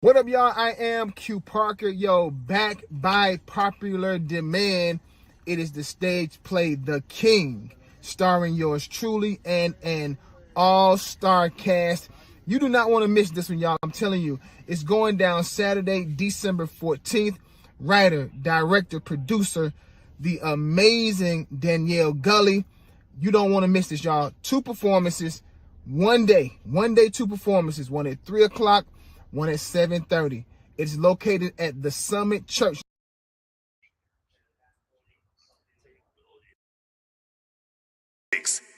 What up, y'all? I am Q Parker. Yo, back by popular demand. It is the stage play The King, starring yours truly and an all-star cast. You do not want to miss this one, y'all. I'm telling you. It's going down Saturday, December 14th. Writer, director, producer, the amazing Danielle Gully. You don't want to miss this, y'all. Two performances, one day, two performances, one at 3 o'clock, one at 7:30. It's located at the Summit Church.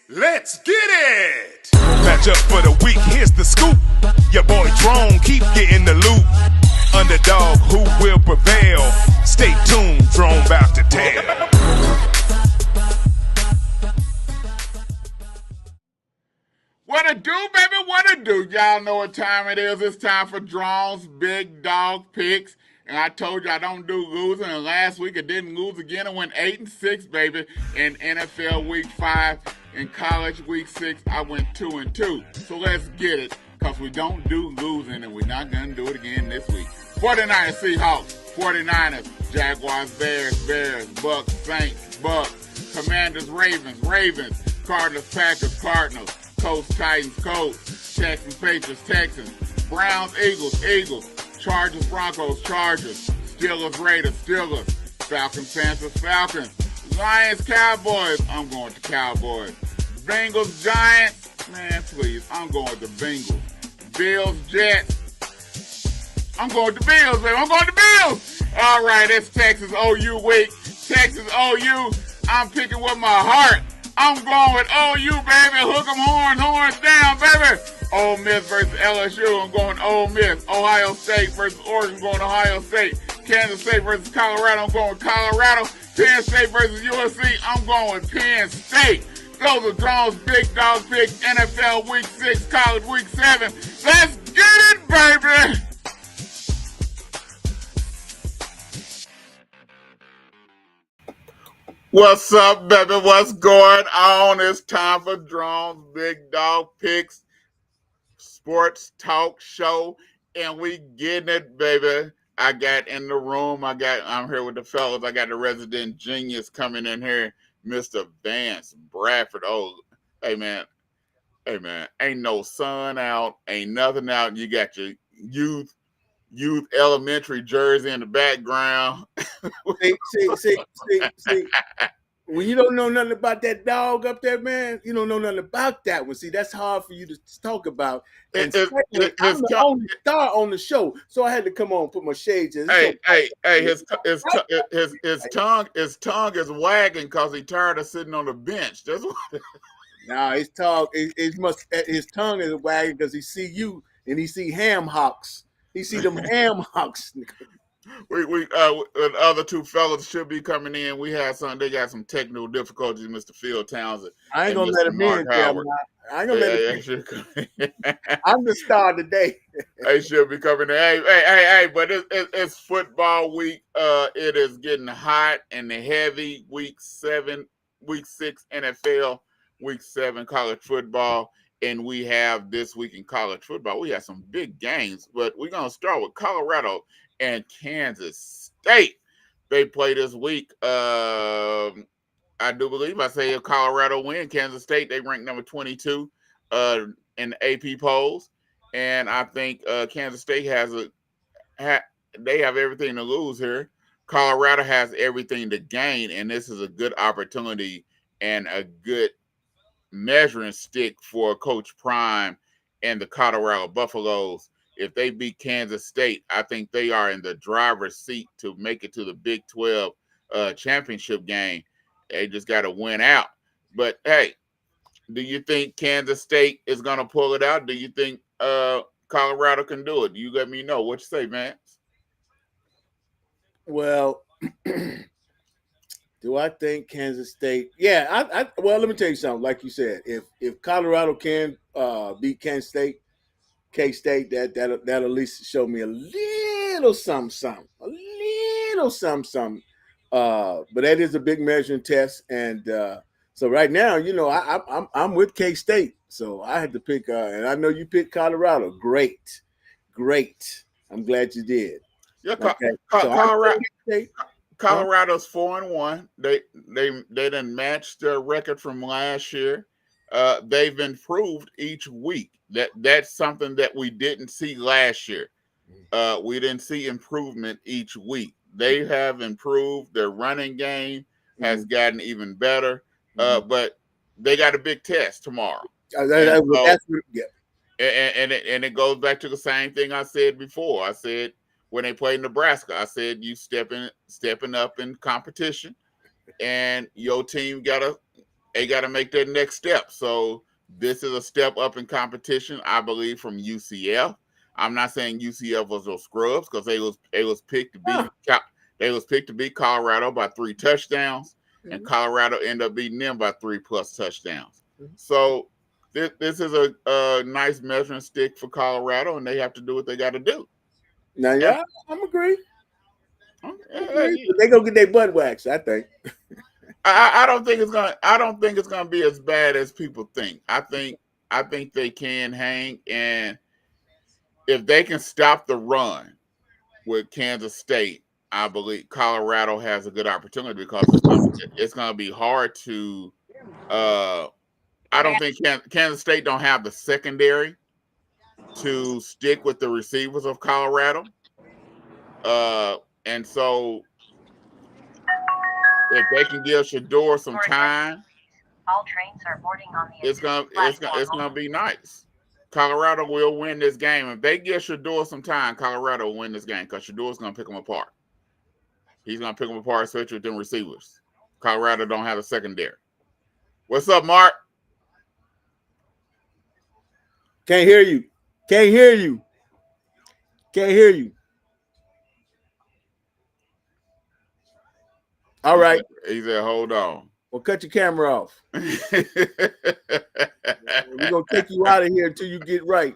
Let's get it! Match up for the week, here's the scoop. Your boy Drone keep getting the loot. Underdog, who will prevail? Stay tuned, Drone about to tell. What it do, baby? What it do? Y'all know what time it is. It's time for Drone's Big Dog Picks. And I told you I don't do losing. And last week I didn't lose again. I went 8-6, baby, in NFL Week 5. In college Week 6, I went 2-2. So let's get it, because we don't do losing, and we're not going to do it again this week. 49ers, Seahawks. 49ers, Jaguars, Bears, Bucks, Saints, Bucks. Commanders, Ravens. Cardinals, Packers, Cardinals. Colts, Titans, Colts. Texans, Patriots, Texans. Browns, Eagles. Chargers, Broncos, Chargers. Steelers, Raiders, Falcons, Panthers, Falcons. Lions, Cowboys. I'm going to Cowboys. Bengals, Giants. Man, please. I'm going to Bengals. Bills, Jets. I'm going to Bills, baby. I'm going to Bills. All right, it's Texas OU week. Texas OU. I'm picking with my heart. I'm going with OU, baby. Hook 'em horns down, baby. Ole Miss versus LSU. I'm going Ole Miss. Ohio State versus Oregon. I'm going Ohio State. Kansas State versus Colorado. I'm going Colorado. Penn State versus USC. I'm going Penn State. Those are Drone's Big Dog Picks. NFL Week 6, College Week 7. Let's get it, baby. What's up, baby? What's going on? It's time for Drone's Big Dog Picks sports talk show, and we getting it, baby. I got in the room. I'm here with the fellas. I got the resident genius coming in here, Mr. Vance Bradford. Oh, hey man, ain't no sun out, ain't nothing out. You got your youth elementary jersey in the background. See. When you don't know nothing about that dog up there, man, you don't know nothing about that one. See, that's hard for you to talk about. And secondly, I'm the only star on the show, so I had to come on and put my shades in. His tongue is wagging because he's tired of sitting on the bench. That's what. Nah, his tongue is wagging because he see you and he see ham hocks. He see them ham hocks. We the other two fellas should be coming in. They got some technical difficulties, Mr. Phil Townsend. I ain't gonna let him in. I ain't gonna let him in. I'm the star today. They should be coming in. Hey, but it's football week. It is getting hot and heavy. Week 6 NFL, Week 7 college football. And we have this week in college football, we have some big games, but we're gonna start with Colorado and Kansas State. They play this week. I do believe I say if Colorado win, Kansas State, they rank number 22 in the AP polls. And I think Kansas State they have everything to lose here. Colorado has everything to gain, and this is a good opportunity and a good measuring stick for Coach Prime and the Colorado Buffaloes. If they beat Kansas State, I think they are in the driver's seat to make it to the Big 12 championship game. They just got to win out. But, hey, do you think Kansas State is going to pull it out? Do you think Colorado can do it? You let me know. What you say, man? Well, do I think Kansas State? Yeah, well, let me tell you something. Like you said, if Colorado can beat Kansas State, K-State, that'll at least show me a little something. But that is a big measuring test, and so right now, I'm with K-State, so I had to pick. And I know you picked Colorado. Great. I'm glad you did. Yeah, Okay. So Colorado's 4-1. They didn't match their record from last year. They've improved each week. That's something that we didn't see last year. We didn't see improvement each week. They have improved. Their running game has gotten even better. But they got a big test tomorrow. And it goes back to the same thing I said before. I said when they played Nebraska, I said you stepping up in competition, and your team gotta make their next step. So this is a step up in competition, I believe, from UCF. I'm not saying UCF was those scrubs because they was picked to beat Colorado by 3 touchdowns, and Colorado ended up beating them by 3+ touchdowns. So this is a nice measuring stick for Colorado, and they have to do what they got to do. Now, yeah, I'm agree. They gonna get their butt waxed, I think. I don't think it's gonna be as bad as people think. I think they can hang, and if they can stop the run with Kansas State, I believe Colorado has a good opportunity because it's gonna be hard to. I don't think Kansas State don't have the secondary to stick with the receivers of Colorado, and so if they can give Shador some time, all trains are boarding on the it's gonna be nice. Colorado will win this game. If they give Shador some time, Colorado will win this game because Shador's gonna pick them apart. He's gonna pick them apart, especially with them receivers. Colorado don't have a secondary. What's up, Marc? Can't hear you. Can't hear you. Can't hear you. All right. He said, hold on. Well, cut your camera off. We're going to take you out of here until you get right.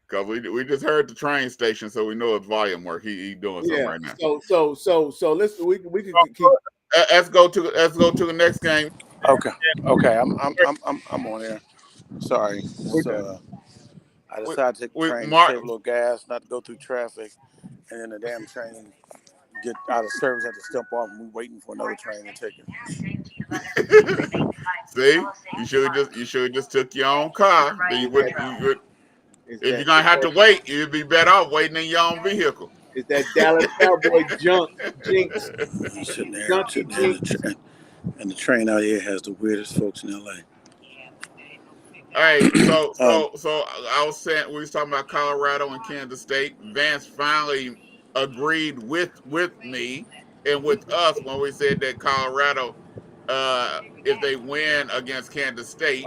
Because we just heard the train station, so we know it's volume work. He doing something right now. So let's we can keep. Let's go to the next game. Okay. I'm on there. Sorry. I decided to take the train to save a little gas, not to go through traffic, and then the damn train get out of service, had to stump off, and we're waiting for another train to take it. See, you should have just took your own car. Then if you're gonna have to wait, you'd be better off waiting in your own vehicle. It's that Dallas Cowboy jinx. He's sitting there, and the train out here has the weirdest folks in LA. All right, so I was saying we was talking about Colorado and Kansas State. Vance finally agreed with me and with us when we said that Colorado, if they win against Kansas State,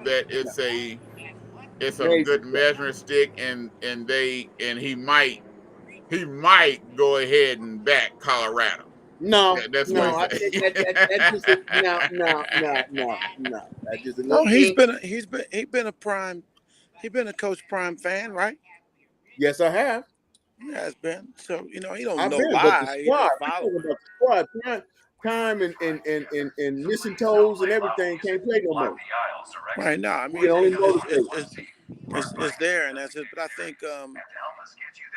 that it's a good measuring stick, and he might go ahead and back Colorado. No, that's no, what no. He's been a Coach Prime fan, right? Yes, I have. He has been. So he don't know why. The squad. Time and missing toes and everything can't play no more. Right now, I mean, it's there, and that's it. But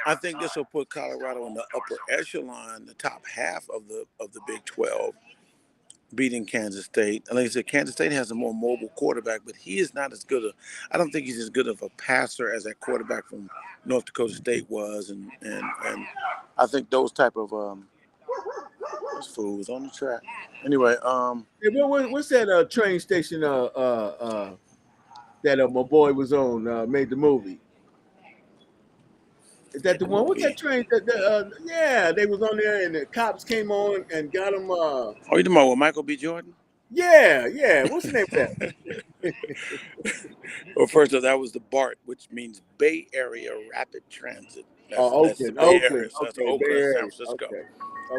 I think this will put Colorado in the upper echelon, the top half of the Big 12, beating Kansas State. And like I said, Kansas State has a more mobile quarterback, but he is not as good. I don't think he's as good of a passer as that quarterback from North Dakota State was, and I think those type of this fool was on the track. Anyway, what's that train station that my boy was on? Made the movie. Is that the one? What's that train? Yeah, they was on there, and the cops came on and got him. Oh, you talking about Michael B. Jordan? Yeah. What's the name of that? Well, first of all, that was the BART, which means Bay Area Rapid Transit. Oakland. Oakland, San Francisco. Okay.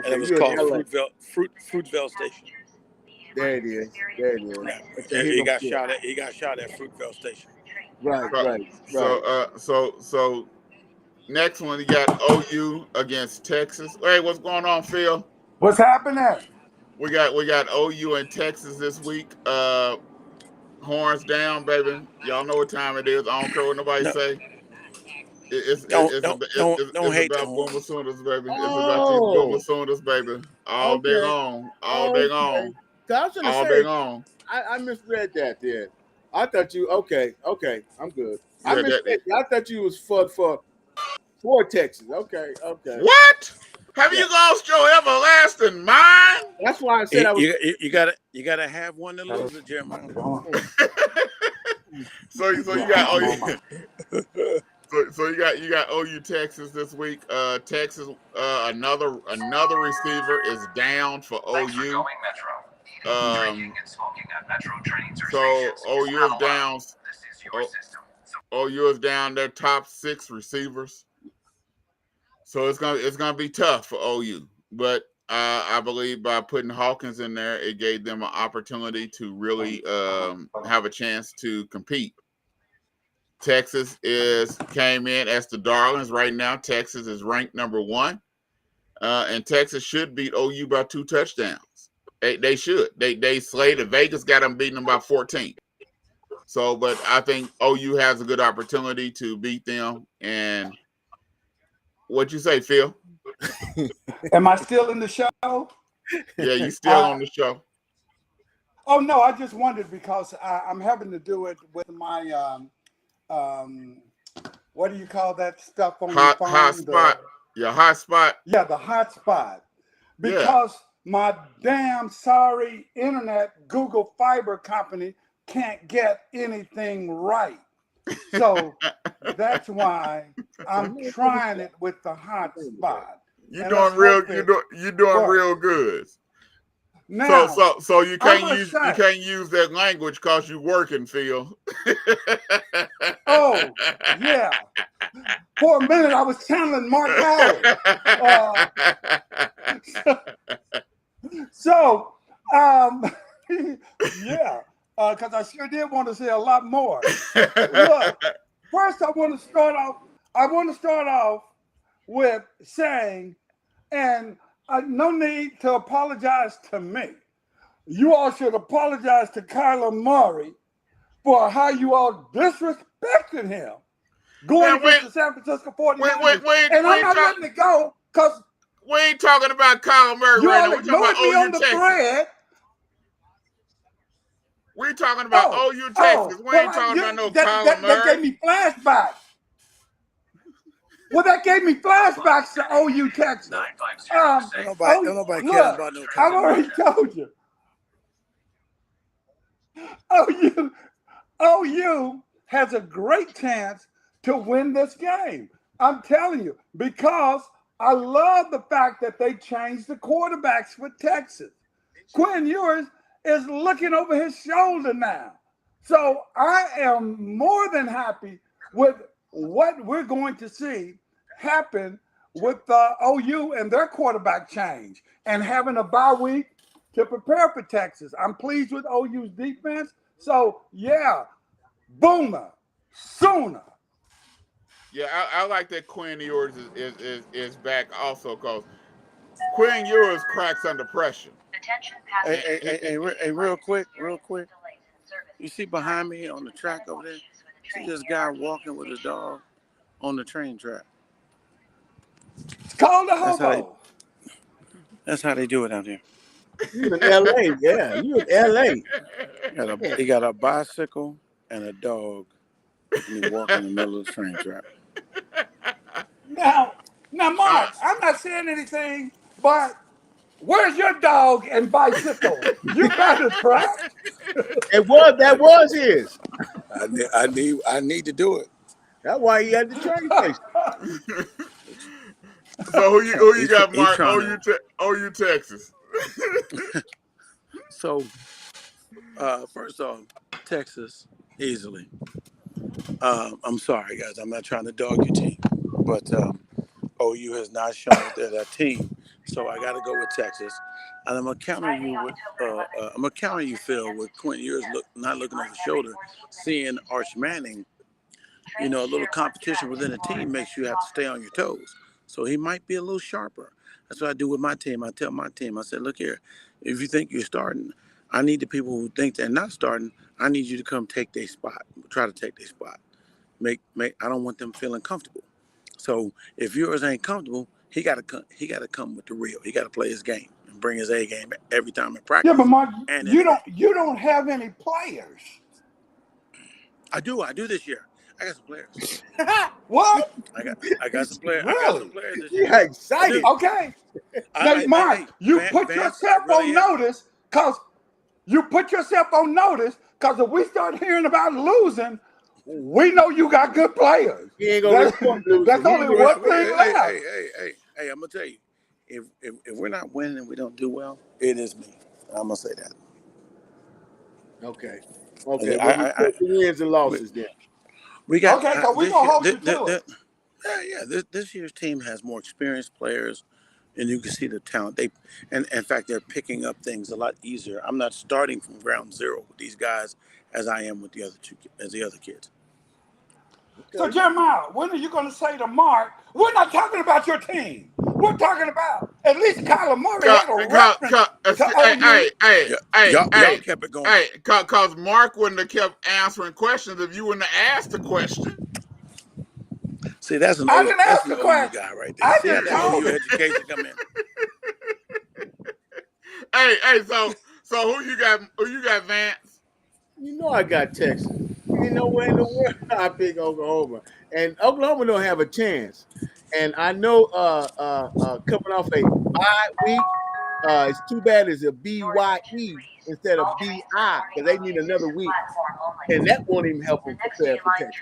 And it was called Fruitvale Station. There it is. Yeah. He got shot at Fruitvale Station. Right. So next one, you got OU against Texas. Hey, what's going on, Phil? What's happening? We got OU and Texas this week. Horns down, baby. Y'all know what time it is. I don't care what nobody say. Don't hate the about horn. Boomer Sooners, baby. It's about these Boomer Oh, Sooners, baby. All day okay. long. All day Okay. long. 'Cause I was gonna All day say long. I misread that then. I thought you okay, I'm good. I Yeah, misread you. I thought you was for Texas. Okay. what? Have Yeah. you lost your everlasting mind? That's why I said I was You gotta have one to lose it, Jeremiah. So you got so you got OU Texas this week. Texas another receiver is down for OU. So OU is down. OU is down their top 6 receivers. So it's gonna be tough for OU. But I believe by putting Hawkins in there, it gave them an opportunity to really have a chance to compete. Texas came in as the darlings. Right now, Texas is ranked number 1, and Texas should beat OU by 2 touchdowns. They should. They slayed. Vegas got them beating them by 14. So, but I think OU has a good opportunity to beat them. And what you say, Phil? Am I still in the show? Yeah, you still on the show. Oh no, I just wondered because I'm having to do it with my what do you call that stuff on your phone? Hotspot. Your hotspot. Yeah, the hotspot. Because my damn sorry internet Google Fiber company can't get anything right. So that's why I'm trying it with the hotspot. You're doing real good. Now, so you can't use that language because you're working, Phil. Oh yeah. For a minute, I was channeling Mark Howard. Yeah, because I sure did want to say a lot more. Look, first I want to start off with saying, and no need to apologize to me. You all should apologize to Kyler Murray for how you all disrespected him going against the San Francisco 49ers. And I'm not letting it go because we ain't talking about Kyler Murray you right all now. We're talking about ignored me on OU the Texas. thread. We're talking about OU Texas. We ain't talking about no Kyler Murray. That gave me flashbacks. Well, that gave me flashbacks to OU Texas. Nobody cares about no Kyler I've already told you. OU has a great chance to win this game. I'm telling you, because I love the fact that they changed the quarterbacks for Texas. Quinn Ewers is looking over his shoulder now. So I am more than happy with what we're going to see happen with OU and their quarterback change and having a bye week to prepare for Texas. I'm pleased with OU's defense. So, yeah, Boomer, Sooner. Yeah, I like that Quinn Ewers is back also because Quinn Ewers cracks under pressure. Hey, real quick. You see behind me on the track over there? See this guy walking with his dog on the train track. It's called a hobo. That's how they do it out here. You in LA, yeah. You in LA. He got a bicycle and a dog, and he walking in the middle of the train track. Now, Mark, I'm not saying anything, but where's your dog and bicycle? You got a track? That was his. I need to do it. That's why he had the train station. So who you got, Mark? OU Texas. So, first off, Texas easily. I'm sorry, guys. I'm not trying to dog your team, but OU has not shown that they're that team. So I got to go with Texas, and I'm gonna counter you, Phil, with Quinn Ewers not looking over his shoulder, seeing Arch Manning. You know, a little competition within a team makes you have to stay on your toes. So he might be a little sharper. That's what I do with my team. I tell my team, I said, look here, if you think you're starting, I need the people who think they're not starting. I need you to come take their spot. Try to take their spot. I don't want them feeling comfortable. So if yours ain't comfortable, he got to come with the real. He got to play his game and bring his A game every time in practice. Yeah, but Mark, and you don't have any players. I do this year. I got some players. What? I got some players. Really? I got some players this year. Yeah, excited. Okay. Now, Mark, you put yourself on notice because if we start hearing about losing, we know you got good players. He ain't gonna that's only one thing left. Hey, I'm gonna tell you, if we're not winning and we don't do well, it is me. I'm gonna say that. Okay. Well, the wins and losses then. We got so we're gonna hold you to it. This year's team has more experienced players, and you can see the talent. And in fact, they're picking up things a lot easier. I'm not starting from ground zero with these guys as I am with the other kids. Okay. So Jeremiah, when are you going to say to Mark, we're not talking about your team. We're talking about at least Kyler Murray had a reference to Y'all kept it going. Hey, because Mark wouldn't have kept answering questions if you wouldn't have asked the question. See, that's an OU guy right there. See how that OU education come in. Hey, so who you got, Vance? You know I got Texas. You know where in the world I pick Oklahoma. And Oklahoma don't have a chance. And I know coming off a bye week, it's too bad it's a BYE instead of BI because they need another week. And that won't even help them prepare for Texas.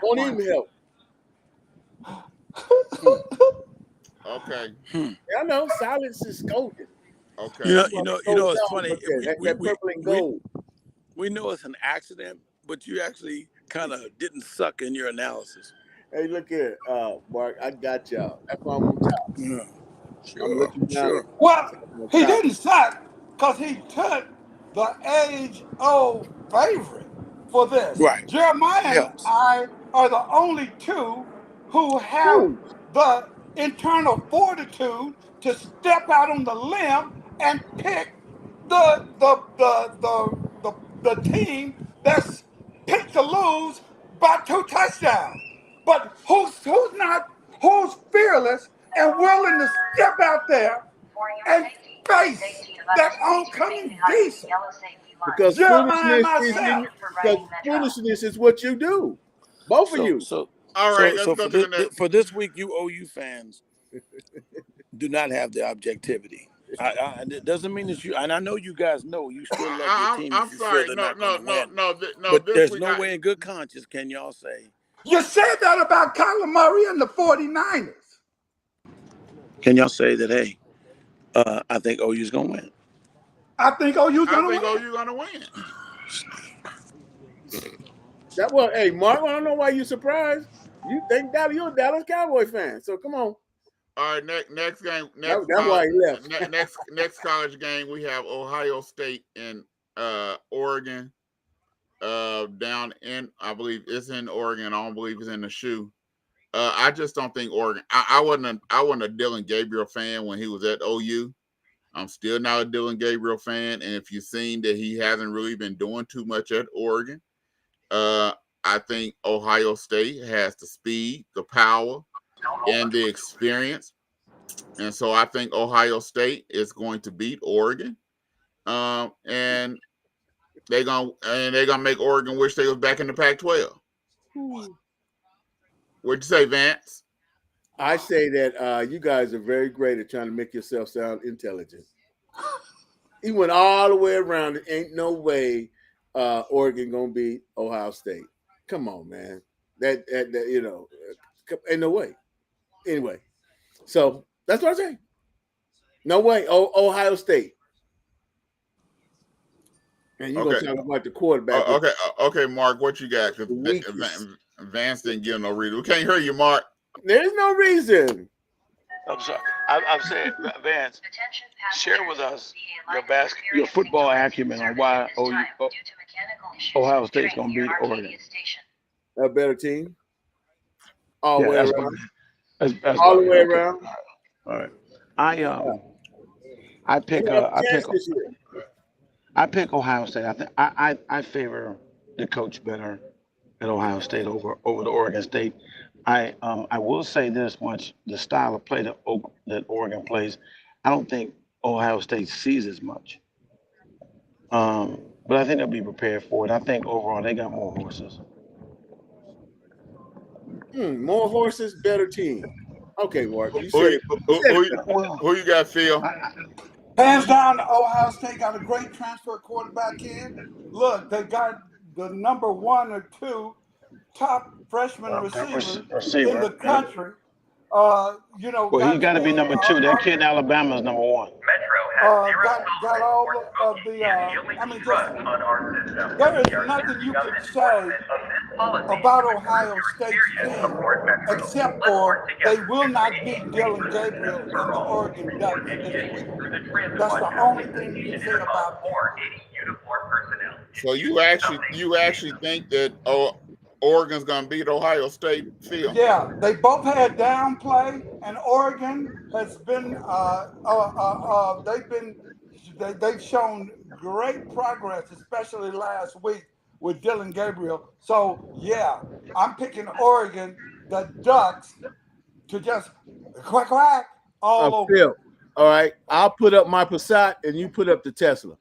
Won't even help. Okay. I know silence is golden. Okay. You know it's funny. That purple and gold. We know it's an accident, but you actually kind of didn't suck in your analysis. Hey, look here, Mark. I got y'all. That's why I'm on top. Yeah. Sure. Well, he didn't suck because he took the age-old favorite for this. Right. Jeremiah and I are the only two who have the internal fortitude to step out on the limb and pick the team that's picked to lose by 2 touchdowns. But who's fearless and willing to step out there and face that oncoming beast? Because foolishness is what you do. Both of you. So all right, for this week, you OU fans do not have the objectivity. It doesn't mean that you, and I know you guys know you still love your team. I'm sorry. No. But there's no way in good conscience can y'all say. You said that about Kyler Murray and the 49ers. Can y'all say that, hey, I think OU's going to win? I think OU's going to win. That was, hey, Mark, I don't know why you're surprised. You think you're a Dallas Cowboy fan, so come on. All right, next game. That's why he left. next college game, we have Ohio State and Oregon. Down in, I believe it's in Oregon. I don't believe it's in the shoe. I just don't think Oregon. I wasn't a Dylan Gabriel fan when he was at OU. I'm still not a Dylan Gabriel fan, and if you've seen that he hasn't really been doing too much at Oregon, I think Ohio State has the speed, the power, and the experience, and so I think Ohio State is going to beat Oregon, and they're gonna make Oregon wish they was back in the Pac-12. What'd you say, Vance? I say that you guys are very great at trying to make yourself sound intelligent. He went all the way around. Ain't no way Oregon gonna beat Ohio State. Come on, man. That ain't no way. Anyway, so that's what I say. No way. Ohio State. And you're gonna talk about the quarterback. Okay, Mark, what you got? Vance didn't give no reason. We can't hear you, Mark. There's no reason. I'm sorry. I'm saying, Vance, share with us your football acumen on why Ohio State's going to beat Oregon. A better team. All the way around. All the way around. All right. I pick Ohio State. I think I favor the coach better at Ohio State over the Oregon State. I will say this much: the style of play that Oregon plays, I don't think Ohio State sees as much. But I think they'll be prepared for it. I think overall they got more horses. More horses, better team. Okay, Mark. You Who said you, it. who you got, Phil? Hands down, Ohio State got a great transfer quarterback in. Look, they got the number 1 or 2 top freshman receivers in the country. You know, Well, he got to be number 2. That kid in Alabama is number 1. Got all of the. I mean, just there is nothing you can say about Ohio State's team except for they will not beat Dylan Gabriel and the Oregon Ducks this week. That's the only thing you can say about them. So you actually think that Oregon's gonna beat Ohio State, Phil? Yeah, they both had down play, and Oregon has been they've shown great progress, especially last week with Dylan Gabriel. So yeah, I'm picking Oregon, the Ducks, to just quack quack all over. Phil. All right, I'll put up my Passat and you put up the Tesla.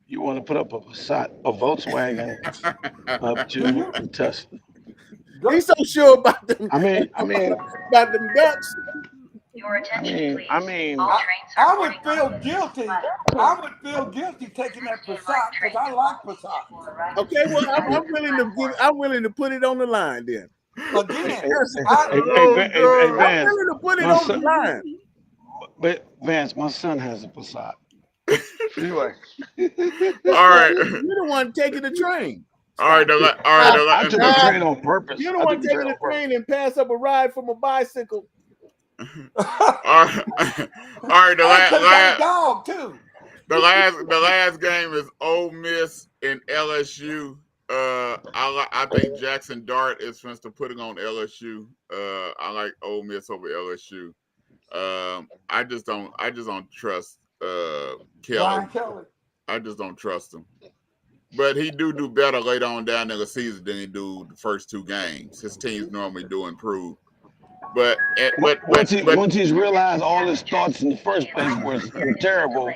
You want to put up a Passat, a Volkswagen, up to a Tesla? He's so sure about them. I mean, about them Ducks. Your attention, please. I mean, All trains are I would boarding feel on the guilty. platform. I would feel guilty taking that Passat because I like Passat. Okay, well, I'm willing to put it on the line then. Again, hey, Vance, I'm willing to put it on the line. But Vance, my son has a Passat. Anyway. All right. You're the one taking the train. All right. I took the train on purpose. You're the one taking the train and pass up a ride from a bicycle. All right. The Dawg too. The last game is Ole Miss and LSU. I think Jackson Dart is supposed to put it on LSU. I like Ole Miss over LSU. I just don't trust Kelly. I just don't trust him. But he do better later on down in the season than he do the first 2 games. His teams normally do improve. But once he's realized all his thoughts in the first place were terrible, and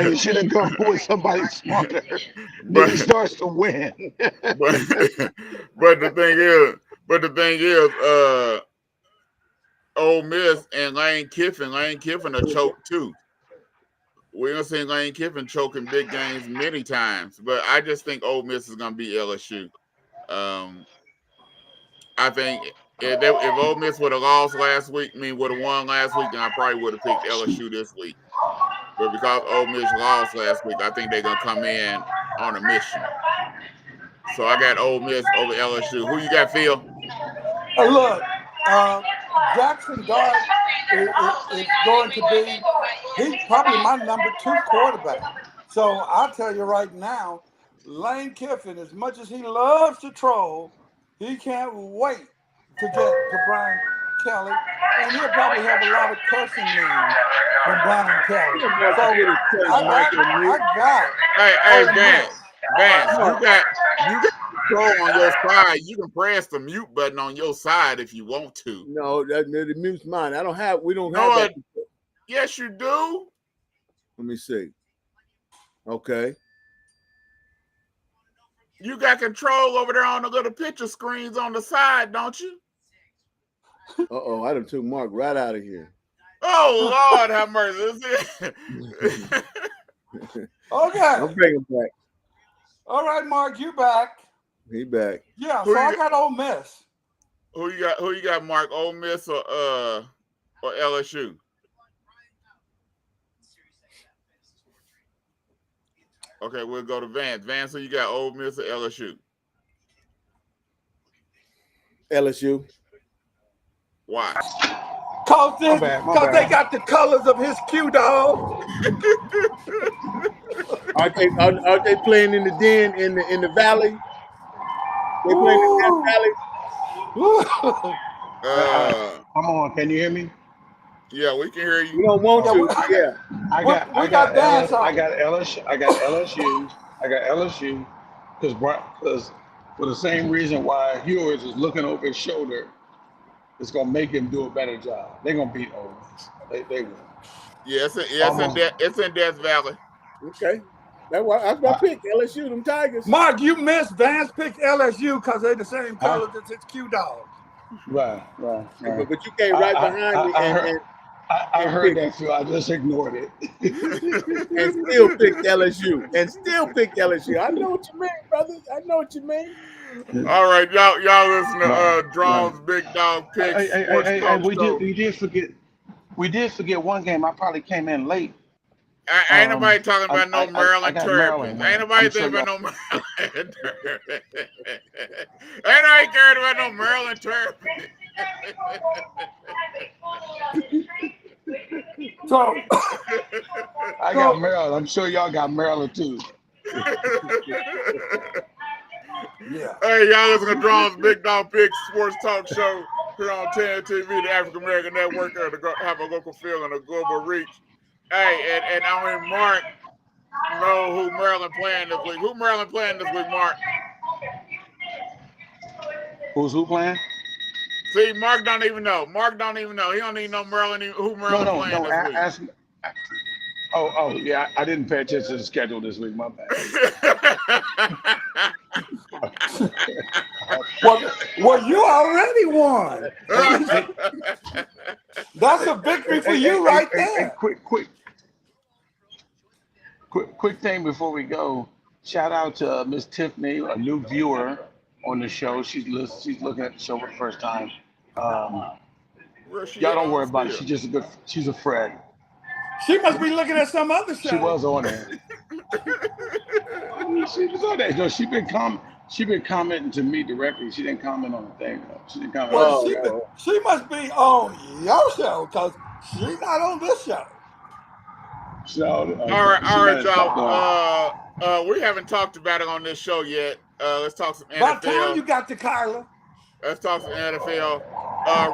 he should have gone with somebody smarter. But he starts to win. but the thing is, Ole Miss and Lane Kiffin are choked too. We're gonna see Lane Kiffin choking big games many times, but I just think Ole Miss is gonna beat LSU. I think if Ole Miss would have lost last week, would have won last week, then I probably would have picked LSU this week. But because Ole Miss lost last week, I think they're gonna come in on a mission. So I got Ole Miss over LSU. Who you got, Phil? Look, Jackson Dart is going to be, he's probably my number 2 quarterback. So I'll tell you right now, Lane Kiffin, as much as he loves to troll, he can't wait to get to Brian Kelly. And he'll probably have a lot of cursing names from Brian Kelly. So I got Hey, Vance, you got control on your side. You can press the mute button on your side if you want to. No, the mute's mine. We don't No, have that. Yes, you do. Let me see. Okay. You got control over there on the little picture screens on the side, don't you? Uh-oh, I done took Mark right out of here. Oh, Lord have mercy. Okay. I'll bring him back. All right, Mark, you back. He back. Yeah, so I got Ole Miss. Who you got, Mark? Ole Miss or LSU? Okay, we'll go to Vance. Vance, who you got, Ole Miss or LSU? LSU. Why? Cause they got the colors of his Q dog. Are they playing in the den in the valley? They playing in that valley. Come on, can you hear me? Yeah, we can hear you. You don't want to. Yeah. I got LSU. I got LSU because for the same reason why Hewers is looking over his shoulder, it's gonna make him do a better job. They're gonna beat Ole Miss. They will. Yeah, Almost. it's in Death Valley. Okay. That's my pick. LSU, them Tigers. Mark, you missed Vance picked LSU because they're the same colors as his Q Dawg. Right. But you came right behind me I heard that too. I just ignored it. and still picked LSU. I know what you mean, brother. I know what you mean. All right, y'all listen to Drone's Big Dog Picks. We did forget one game. I probably came in late. Ain't nobody talking about no Maryland Terrapins. Ain't nobody thinking about no Maryland Terrapins. Ain't nobody caring about no Maryland Terrapins. So I got Maryland. I'm sure y'all got Maryland too. Yeah. Hey, y'all listen to Drone's Big Dog Picks sports talk show here on TAAN TV, the African American Network, to have a local feel and a global reach. Hey, and I mean, Mark know who Maryland playing this week. Who Maryland playing this week, Mark? Who playing? See, Mark don't even know. He don't even know Maryland. Who Maryland playing this week? Ask me. Oh, yeah. I didn't pay attention to the schedule this week. My bad. Well, you already won. That's a victory for you right there. Quick thing before we go. Shout out to Miss Tiffany, a new viewer on the show. She's looking at the show for the first time. Y'all don't worry about it. She's a friend. She must be looking at some other show. She was on there. She was on there. No, she been commenting to me directly. She didn't comment on the thing. She didn't comment. Well, she must be on your show because she's not on this show. All right, y'all. We haven't talked about it on this show yet. Let's talk some NFL. By the time you got to Kyla. Let's talk some NFL.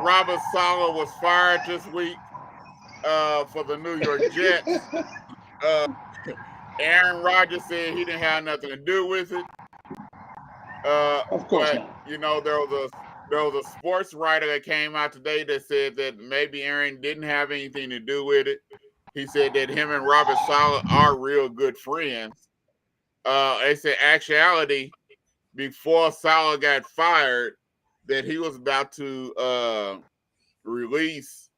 Robert Saleh was fired this week for the New York Jets. Aaron Rodgers said he didn't have nothing to do with it. Of course but, you know, there was a sports writer that came out today that said that maybe Aaron didn't have anything to do with it. He said that him and Robert Saleh are real good friends. They said actuality, before Saleh got fired, that he was about to release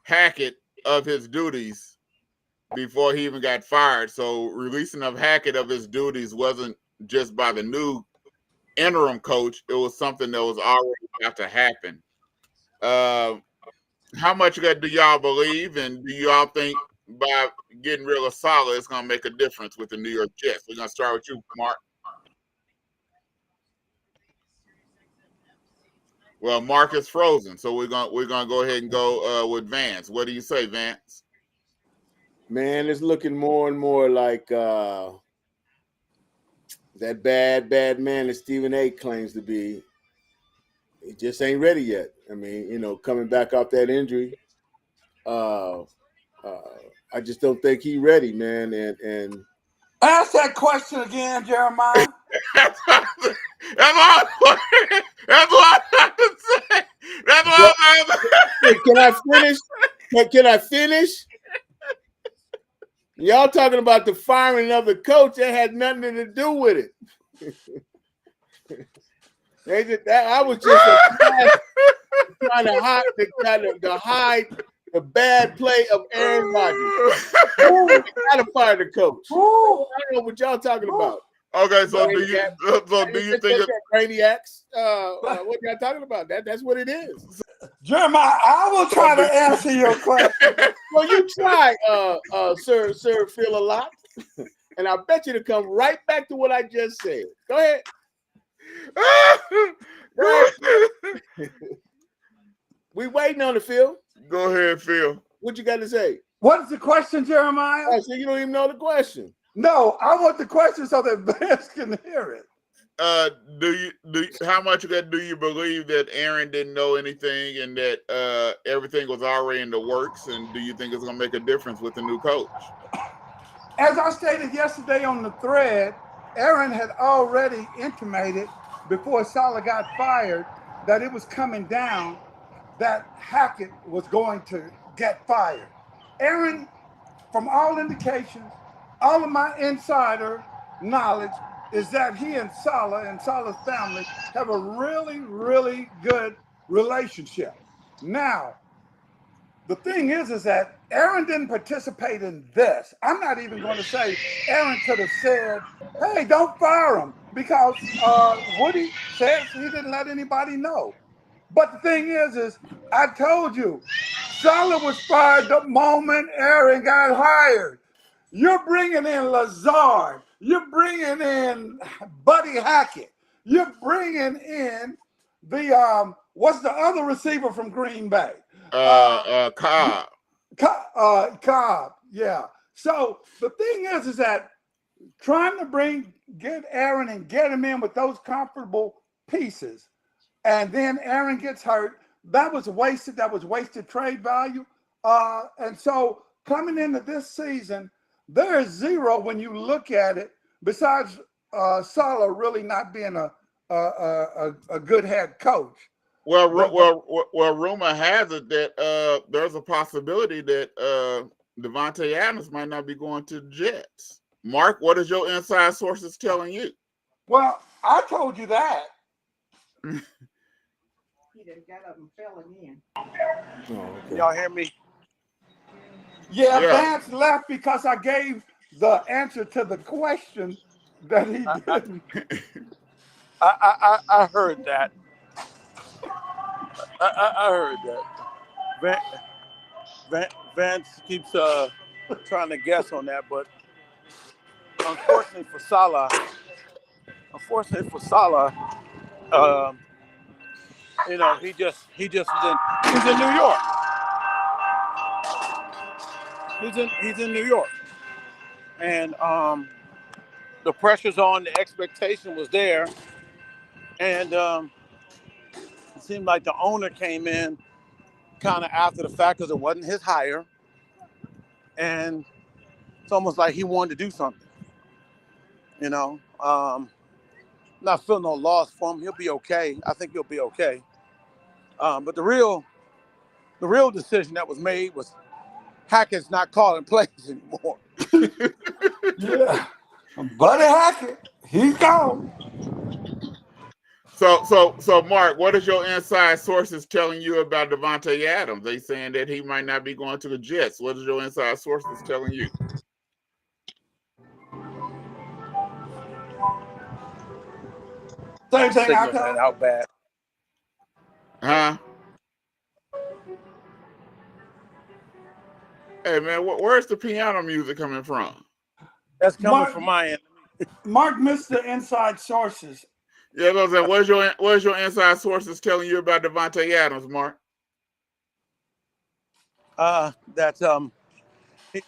Hackett of his duties before he even got fired. So releasing of Hackett of his duties wasn't just by the new interim coach. It was something that was already about to happen. How much of that do y'all believe? And do y'all think by getting rid of Saleh, it's going to make a difference with the New York Jets? We're going to start with you, Mark. Well, Mark is frozen, so we're gonna go ahead and go with Vance. What do you say, Vance? Man, it's looking more and more like that bad man that Stephen A. claims to be. He just ain't ready yet. I mean, you know, coming back off that injury, I just don't think he's ready, man. And ask that question again, Jeremiah. That's what I have to say. That's what I have to say. Can I finish? Can I finish? Y'all talking about the firing of the coach? That had nothing to do with it. I was just trying to hide the bad play of Aaron Rodgers. Gotta fire the coach. I don't know what y'all talking about. Okay, so do you think Brainiacs? What y'all talking about? That's what it is. Jeremiah, I will try to answer your question. Well, you try, Sir Phil a lot, and I bet you to come right back to what I just said. Go ahead. We waiting on the Phil. Go ahead, Phil. What you got to say? What is the question, Jeremiah? Oh, so you don't even know the question. No, I want the question so that Vance can hear it. How much of that do you believe that Aaron didn't know anything and that everything was already in the works? And do you think it's going to make a difference with the new coach? As I stated yesterday on the thread, Aaron had already intimated before Salah got fired that it was coming down that Hackett was going to get fired. Aaron, from all indications, all of my insider knowledge is that he and Salah's family have a really, really good relationship. Now, the thing is that Aaron didn't participate in this. I'm not even going to say Aaron could have said, hey, don't fire him, because Woody says he didn't let anybody know. But the thing is I told you, Salah was fired the moment Aaron got hired. You're bringing in Lazard. You're bringing in Buddy Hackett. You're bringing in the what's the other receiver from Green Bay? Cobb. Cobb. Yeah. So the thing is that trying to get Aaron and get him in with those comfortable pieces, and then Aaron gets hurt. That was wasted. That was wasted trade value. And so coming into this season, there is zero when you look at it. Besides Salah really not being a good head coach. Well, rumor has it that there's a possibility that Davante Adams might not be going to the Jets. Mark, what is your inside sources telling you? Well, I told you that. He done got up and fell again. Oh, okay. Y'all hear me? Yeah, Vance left because I gave the answer to the question that he didn't. I heard that. I heard that. Vance keeps trying to guess on that, but unfortunately for Salah, you know, he's in New York. He's in New York, and the pressure's on. The expectation was there, and it seemed like the owner came in kind of after the fact because it wasn't his hire, and it's almost like he wanted to do something. You know, not feeling no loss for him. He'll be okay. I think he'll be okay. But the real decision that was made was Hackett's not calling plays anymore. Yeah, Buddy Hackett, he's gone. So Mark, what is your inside sources telling you about Davante Adams? They saying that he might not be going to the Jets. What is your inside sources telling you? Same thing I told. Out bad. Huh? Hey man, where's the piano music coming from? That's coming from my end. Mark missed the inside sources. Yeah, what's your inside sources telling you about Davante Adams, Mark? That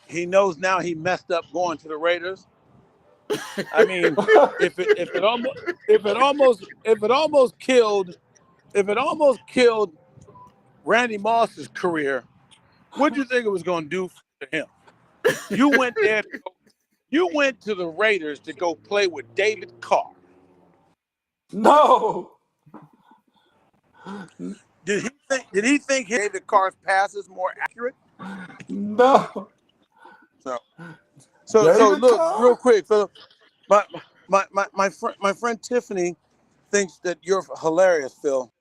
he knows now he messed up going to the Raiders. I mean, if it almost killed Randy Moss's career, what do you think it was going to do for him? You went there. You went to the Raiders to go play with David Carr. No. Did he think David Carr's pass is more accurate? No. So look, Carr? Real quick, Philip. My friend Tiffany thinks that you're hilarious, Phil.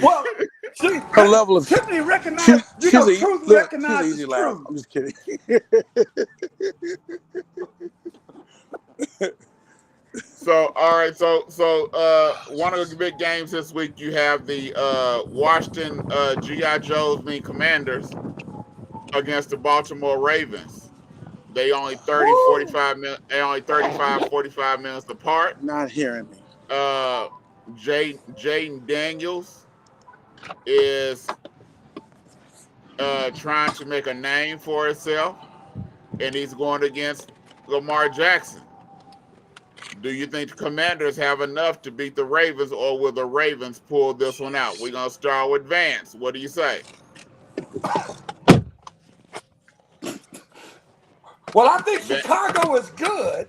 Well, her level of Tiffany recognizes truth recognizes easy truth. Laugh. I'm just kidding. So all right, so one of the big games this week, you have the Washington GI Joes being Commanders against the Baltimore Ravens. They only 45 minutes apart. Not hearing me. Jaden Daniels is trying to make a name for himself, and he's going against Lamar Jackson. Do you think the Commanders have enough to beat the Ravens, or will the Ravens pull this one out? We're going to start with Vance. What do you say? Well, I think Chicago is good.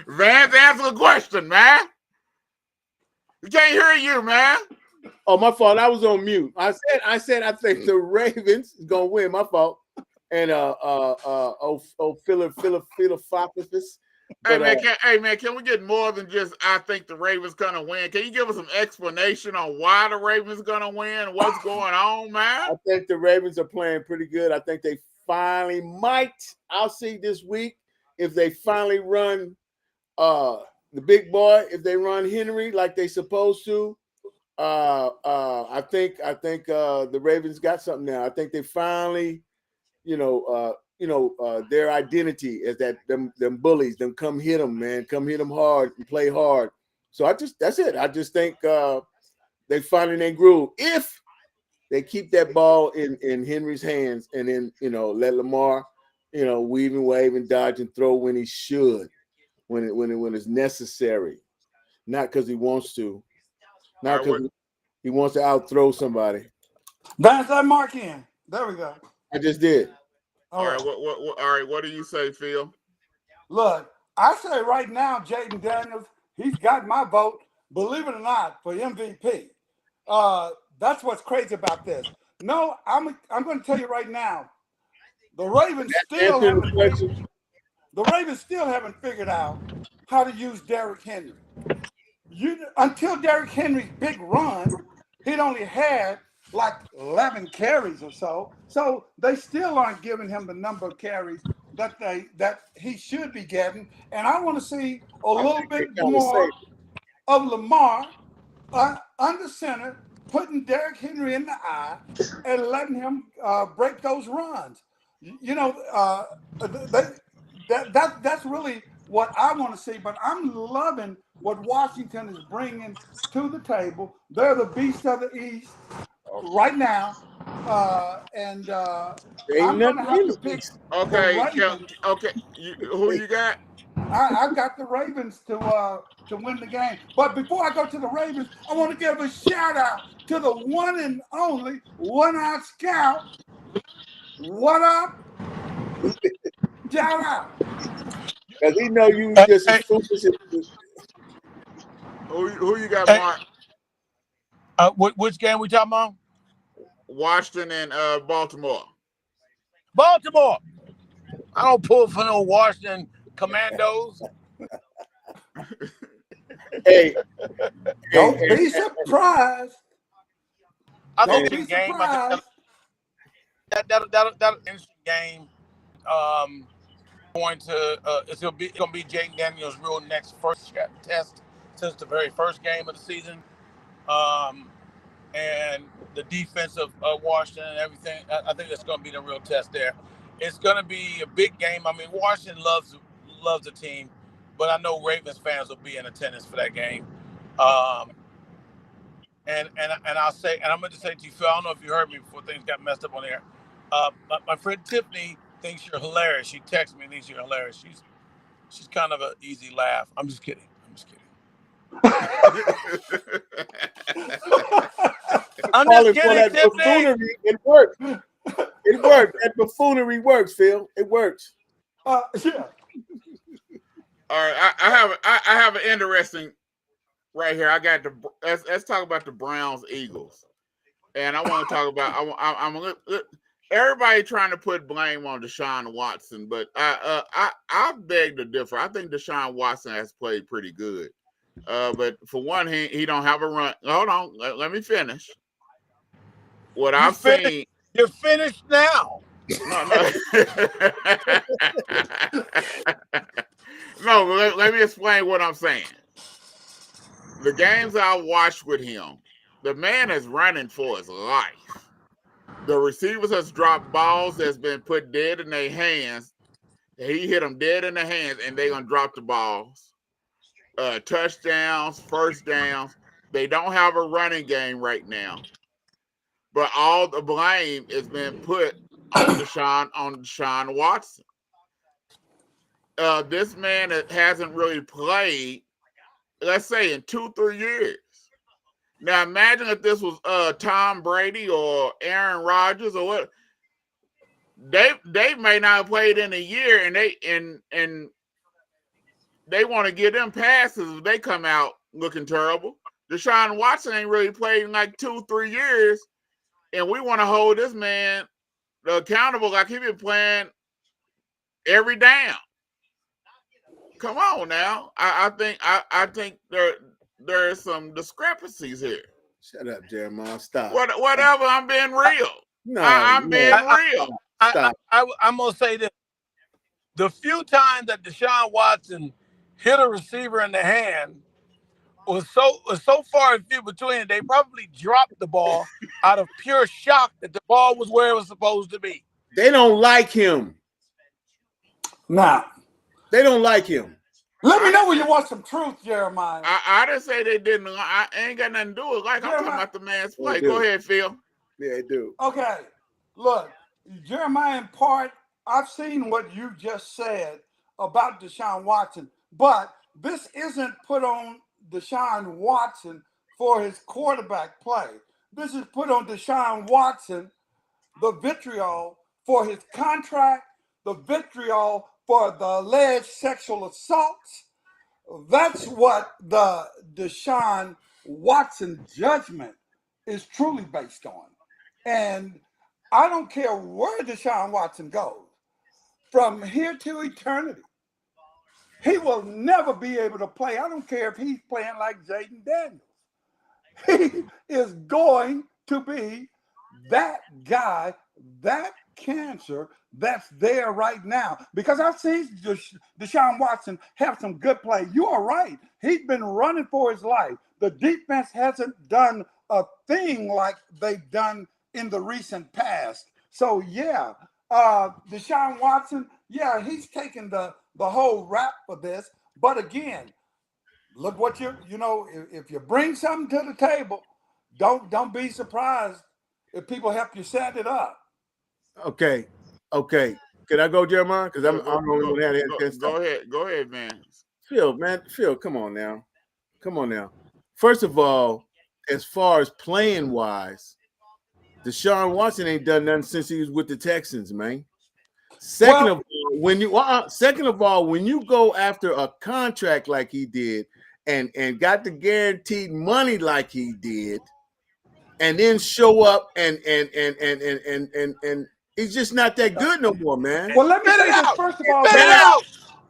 Vance, answer the question, man. We can't hear you, man. Oh, my fault. I was on mute. I said I think the Ravens is gonna win. My fault. And Philadelphia. Hey man, can we get more than just I think the Ravens gonna win? Can you give us some explanation on why the Ravens gonna win? What's going on, man? I think the Ravens are playing pretty good. I think they finally might. I'll see this week if they finally run the big boy, if they run Henry like they supposed to. I think the Ravens got something now. I think they finally, their identity is that them bullies, them come hit them, man, come hit them hard and play hard. So that's it. I just think they finally in their groove. If they keep that ball in Henry's hands and then, let Lamar, weave and wave and dodge and throw when he should, when it's necessary, not because he wants to, not because he wants to out-throw somebody. Vance, that Marc in. There we go. I just did. All right. All right. What do you say, Phil? Look, I say right now, Jaden Daniels, he's got my vote, believe it or not, for MVP. That's what's crazy about this. No, I'm going to tell you right now, the Ravens still haven't figured out how to use Derrick Henry. Until Derrick Henry's big run, he'd only had like 11 carries or so. So they still aren't giving him the number of carries that he should be getting. And I want to see a little bit more of Lamar under center, putting Derrick Henry in the eye and letting him break those runs. That's really what I want to see. But I'm loving what Washington is bringing to the table. They're the beast of the East right now. I'm going to have to pick. Okay. Who you got? I've got the Ravens to win the game. But before I go to the Ravens, I want to give a shout out to the one and only One-Eyed Scout. What up? Shout out. Because he know you just as foolish as Who you got, Mark? Which game we talking about? Washington and Baltimore. Baltimore. I don't pull for no Washington Commandos. Hey, don't be surprised. I think the game. That'll interesting game. It's gonna be Jaden Daniels' real next first test since the very first game of the season, and the defense of Washington and everything. I think it's gonna be the real test there. It's gonna be a big game. I mean, Washington loves the team, but I know Ravens fans will be in attendance for that game. And I'll say, and I'm going to say to you, Phil, I don't know if you heard me before things got messed up on air. My friend Tiffany thinks you're hilarious. She texts me and thinks you're hilarious. She's kind of an easy laugh. I'm just kidding. I'm just kidding, Tiffany. It worked. It worked. That buffoonery works, Phil. It works. Yeah. All right, I have an interesting right here. I got let's talk about the Browns Eagles, and I want to talk about everybody trying to put blame on Deshaun Watson, but I beg to differ. I think Deshaun Watson has played pretty good, but for one, he don't have a run. Hold on, let me finish. What I've seen. You're finished now. No, let me explain what I'm saying. The games I watched with him, the man is running for his life. The receivers has dropped balls that's been put dead in their hands. He hit them dead in the hands, and they're going to drop the balls. Touchdowns, first downs. They don't have a running game right now. But all the blame is being put on Deshaun Watson. This man hasn't really played, let's say, in 2-3 years. Now imagine if this was Tom Brady or Aaron Rodgers or what. they may not have played in a year, and they want to give them passes if they come out looking terrible. Deshaun Watson ain't really played in like 2-3 years, and we want to hold this man accountable like he been playing every down. Come on now. I think there's some discrepancies here. Shut up, Jeremiah. Stop. Whatever. I'm being real. No, I'm being real. Stop. I'm gonna say this: the few times that Deshaun Watson hit a receiver in the hand was so far and few between. They probably dropped the ball out of pure shock that the ball was where it was supposed to be. They don't like him. Now, they don't like him. Let me know when you want some truth, Jeremiah. I didn't say they didn't. I ain't got nothing to do with it. Like, I'm talking about the man's play. Go ahead, Phil. Yeah, they do. Okay, look, Jeremiah, in part, I've seen what you just said about Deshaun Watson, but this isn't put on Deshaun Watson for his quarterback play. This is put on Deshaun Watson, the vitriol for his contract, the vitriol for the alleged sexual assaults. That's what the Deshaun Watson judgment is truly based on. And I don't care where Deshaun Watson goes, from here to eternity, he will never be able to play. I don't care if he's playing like Jaden Daniels. He is going to be that guy, that cancer that's there right now. Because I've seen Deshaun Watson have some good play. You are right. He's been running for his life. The defense hasn't done a thing like they've done in the recent past. So, yeah, Deshaun Watson, yeah, he's taken the whole rap for this. But again, look what if you bring something to the table, don't be surprised if people help you set it up. Okay. Can I go, Jeremiah? Because I'm the only one that had Go ahead, man. Phil, come on now. First of all, as far as playing wise, Deshaun Watson ain't done nothing since he was with the Texans, man. Second of all, when you go after a contract like he did and got the guaranteed money like he did, and then show up and he's just not that good no more, man. Well, let me say this first of all.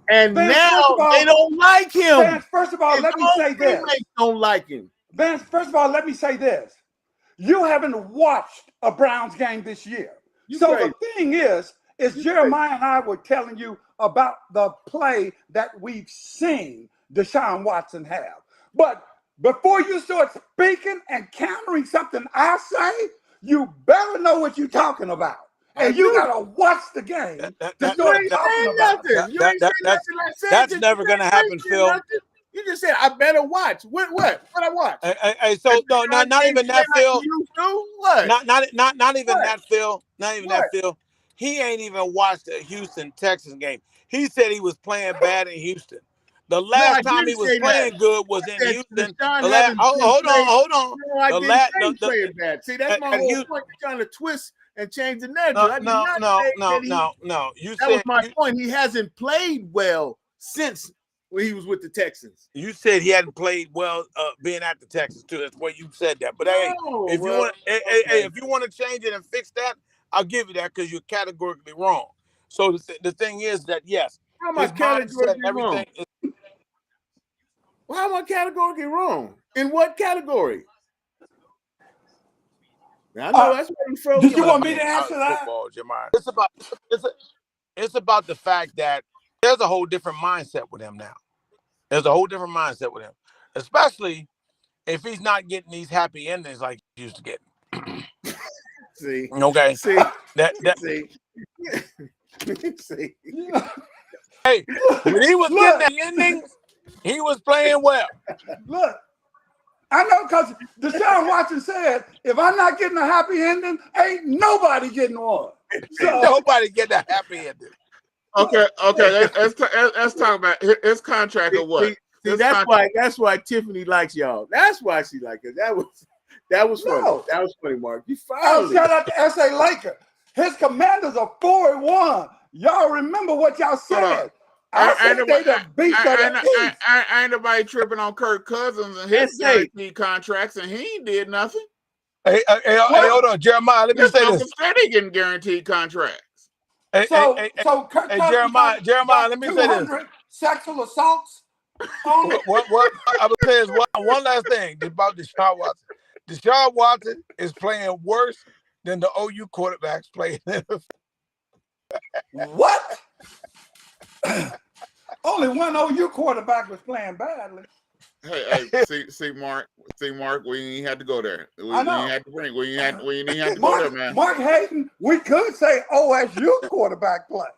And now they don't like him. Vance, first of all, let me say this. Don't like him. Vance, first of all, let me say this. You haven't watched a Browns game this year. The thing is Jeremiah and I were telling you about the play that we've seen Deshaun Watson have. But before you start speaking and countering something I say, you better know what you're talking about. And you got to watch the game to start talking about it. That's never going to happen, Phil. You just said, I better watch. What I watch? Hey, so no, not even that, Phil. What? Not even that, Phil. Not even that, Phil. He ain't even watched a Houston Texans game. He said he was playing bad in Houston. The last time he was playing good was in Houston. Hold on. No, I didn't say playing bad. See, that's my whole point. You're trying to twist and change the narrative. No. That was my point. He hasn't played well since when he was with the Texans. You said he hadn't played well being at the Texans too. That's where you said that. But if you want to change it and fix that, I'll give you that because you're categorically wrong. So the thing is that yes, how am I categorically wrong? How am I categorically wrong? In what category? I know that's what he froze. Did you want me to answer that? It's about the fact that there's a whole different mindset with him now. There's a whole different mindset with him, especially if he's not getting these happy endings like he used to get. See, okay. See, see. Hey, when he was getting the endings, he was playing well. Look, I know because Deshaun Watson said, if I'm not getting a happy ending, ain't nobody getting one. So, nobody getting a happy ending. Okay. Let's talk about his contract or what. See, that's why Tiffany likes y'all. That's why she likes it. That was funny. No. That was funny, Mark. You finally. Shout out to S.A. Laker. His Commanders are 4-1. Y'all remember what y'all said? I said they the beast of the East. Ain't nobody tripping on Kirk Cousins and his guaranteed contracts, and he ain't did nothing. Hey, hold on, Jeremiah. Let me say this. Steady getting guaranteed contracts. So Kirk Cousins Jeremiah, let me say this. 200 sexual assaults. What I would say is one last thing about Deshaun Watson. Deshaun Watson is playing worse than the OU quarterbacks playing. What? Only one OU quarterback was playing badly. Hey, see, Mark, we ain't had to go there. We I know. ain't had to bring. We ain't had to go there, man. Mark Hayden, we could say OSU quarterback play.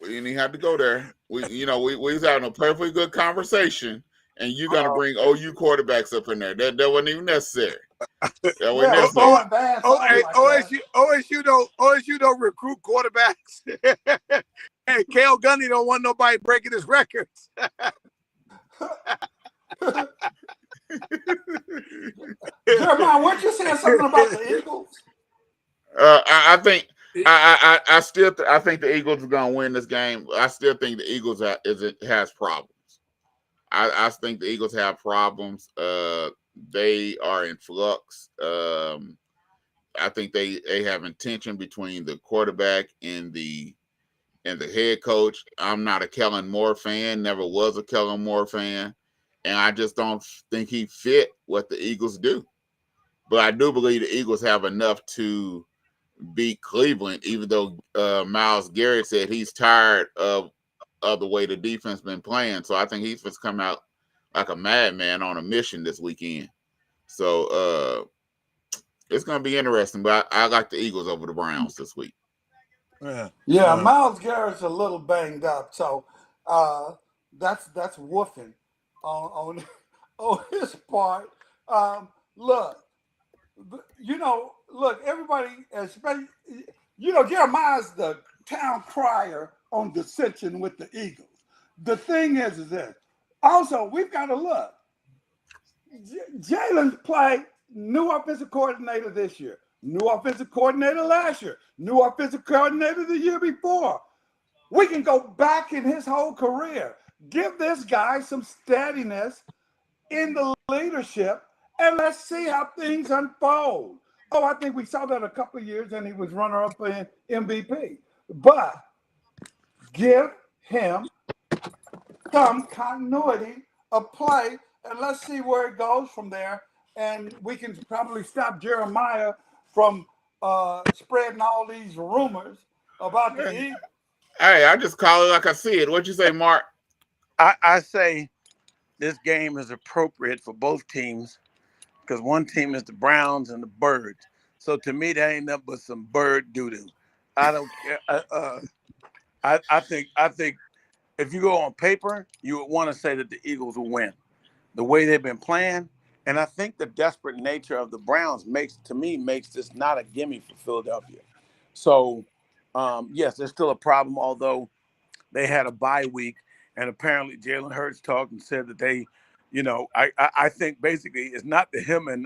We ain't have to go there. We was having a perfectly good conversation, and you got to bring OU quarterbacks up in there. That wasn't even necessary. That wasn't necessary. OSU don't recruit quarterbacks. Hey, Cale Gundy don't want nobody breaking his records. Jeremiah, weren't you saying something about the Eagles? I think I think the Eagles are gonna win this game. I still think the Eagles has problems. I think the Eagles have problems. They are in flux. I think they have tension between the quarterback and the head coach. I'm not a Kellen Moore fan. Never was a Kellen Moore fan, and I just don't think he fit what the Eagles do. But I do believe the Eagles have enough to beat Cleveland, even though Myles Garrett said he's tired of the way the defense been playing. So I think he's just come out like a madman on a mission this weekend. So it's going to be interesting, but I like the Eagles over the Browns this week. Yeah, Myles Garrett's a little banged up, so that's woofing on his part. Look, everybody, especially, Jeremiah's the town crier on dissension with the Eagles. The thing is this. Also, we've got to look. Jalen's played new offensive coordinator this year, new offensive coordinator last year, new offensive coordinator the year before. We can go back in his whole career. Give this guy some steadiness in the leadership, and let's see how things unfold. Oh, I think we saw that a couple of years, and he was runner-up in MVP. But give him some continuity of play, and let's see where it goes from there. And we can probably stop Jeremiah from spreading all these rumors about the Eagles. Hey, I just call it like I see it. What'd you say, Mark? I say this game is appropriate for both teams because one team is the Browns and the Birds. So to me, that ain't nothing but some bird doo-doo. I don't care. I think if you go on paper, you would want to say that the Eagles will win. The way they've been playing, and I think the desperate nature of the Browns makes this not a gimme for Philadelphia. So, yes, there's still a problem, although they had a bye week, and apparently Jalen Hurts talked and said that they, I think basically it's not that him and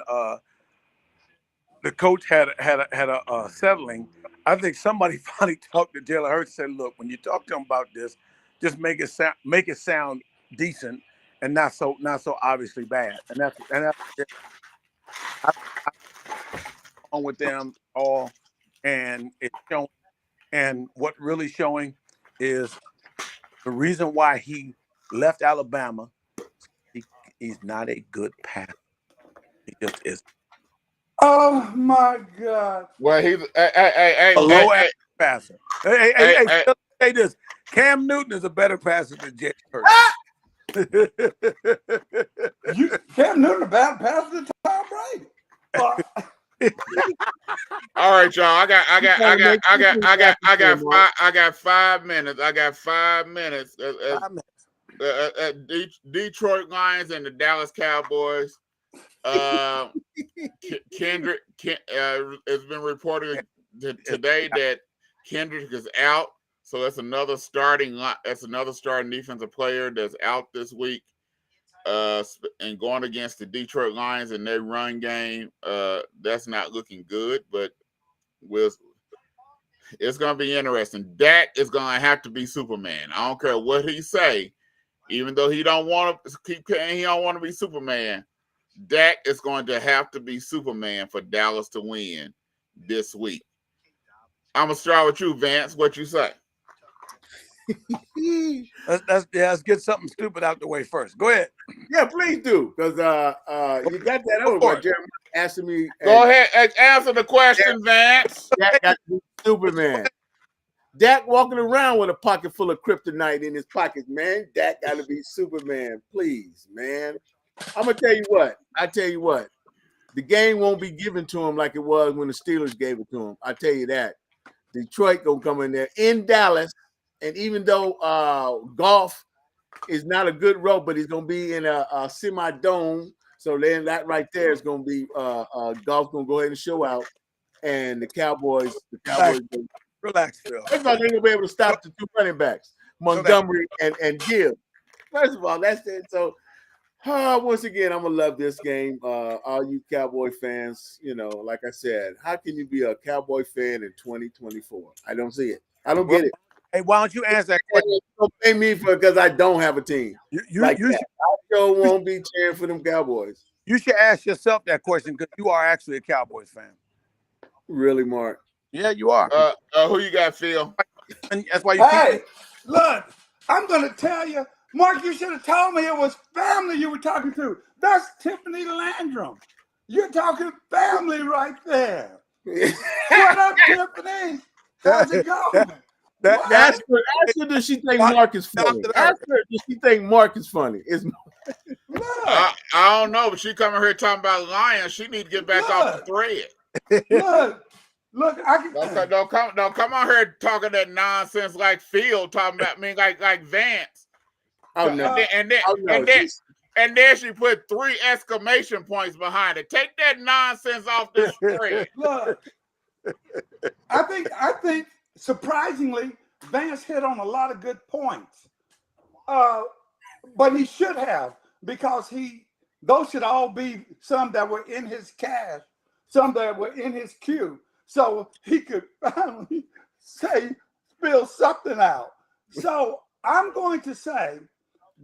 the coach had a settling. I think somebody finally talked to Jalen Hurts and said, "Look, when you talk to him about this, just make it sound decent and not so obviously bad." And that's on with them all, and it's showing. And what really showing is the reason why he left Alabama. He's not a good passer. He just is. Oh my God! Well, he's a low average passer. Say this: Cam Newton is a better passer than Jalen Hurts. Cam Newton a better passer than Tom Brady. All right, y'all. I got 5 minutes. I got 5 minutes. Detroit Lions and the Dallas Cowboys. Kendrick it's been reported today that Kendrick is out, so that's another starting defensive player that's out this week, and going against the Detroit Lions in their run game. That's not looking good, but It's gonna be interesting. Dak is gonna have to be Superman. I don't care what he say, even though he don't want to keep saying he don't want to be Superman. Dak is going to have to be Superman for Dallas to win this week. I'm gonna start with you, Vance. What you say? Let's get something stupid out the way first. Go ahead. Yeah, please do, because you got that over by Jeremiah asking me. Go ahead, answer the question, Vance. Dak got to be Superman. Dak walking around with a pocket full of kryptonite in his pockets, man. Dak got to be Superman, please, man. I'm gonna tell you what. I tell you what. The game won't be given to him like it was when the Steelers gave it to him. I tell you that. Detroit gonna come in there in Dallas, and even though Goff is not a good road, but he's gonna be in a semi-dome. So then that right there is gonna be Goff gonna go ahead and show out, and the Cowboys. Relax, Phil. First of all, they're gonna be able to stop the two running backs, Montgomery and Gibbs. First of all, that's it. So once again, I'm gonna love this game. All you Cowboy fans, like I said, how can you be a Cowboy fan in 2024? I don't see it. I don't get it. Hey, why don't you answer that question? Don't pay me because I don't have a team. I sure won't be cheering for them Cowboys. You should ask yourself that question because you are actually a Cowboys fan. Really, Mark? Yeah, you are. Who you got, Phil? And that's why you look, I'm going to tell you, Mark, you should have told me it was family you were talking to. That's Tiffany Landrum. You're talking family right there. What up, Tiffany? How's it going? Ask her, does she think Mark is funny? Ask her, does she think Mark is funny? I don't know, but she coming here talking about Lions. She need to get back off the thread. Look, don't come on here talking that nonsense like Phil talking about me like Vance. Oh no! And then she put 3 exclamation points behind it. Take that nonsense off this thread. Look, I think surprisingly, Vance hit on a lot of good points. But he should have, because those should all be some that were in his cash, some that were in his queue. So he could finally spill something out. So I'm going to say,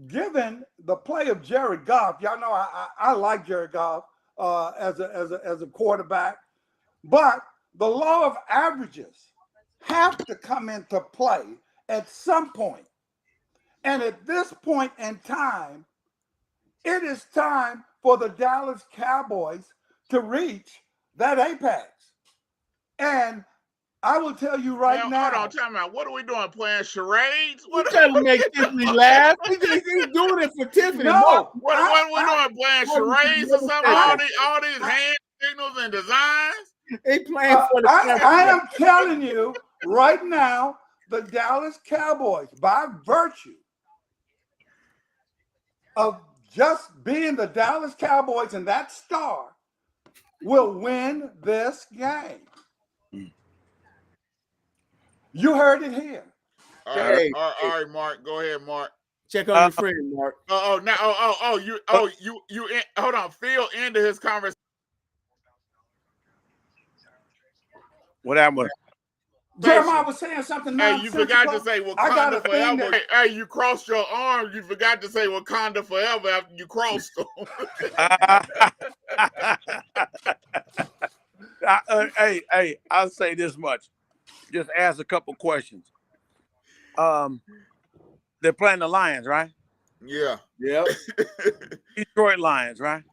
given the play of Jared Goff, y'all know I like Jared Goff as a quarterback, but the law of averages have to come into play at some point. And at this point in time, it is time for the Dallas Cowboys to reach that apex. And I will tell you now. Hold on, time out. What are we doing? Playing charades? What are trying to make Tiffany laugh? He's doing it for Tiffany. No, what are we doing? Playing charades or something? All these hand signals and designs? They playing for the I am telling you right now, the Dallas Cowboys, by virtue of just being the Dallas Cowboys and that star, will win this game. You heard it here. All right, Mark. Go ahead, Mark. Check on your friend, Mark. Hold on. Phil ended his conversation. What happened? Jeremiah was saying something. Hey, you forgot to say Wakanda forever. Hey, you crossed your arms. You forgot to say Wakanda forever after you crossed them. Hey, I'll say this much. Just ask a couple questions. They're playing the Lions, right? Yeah. Yep. Detroit Lions, right?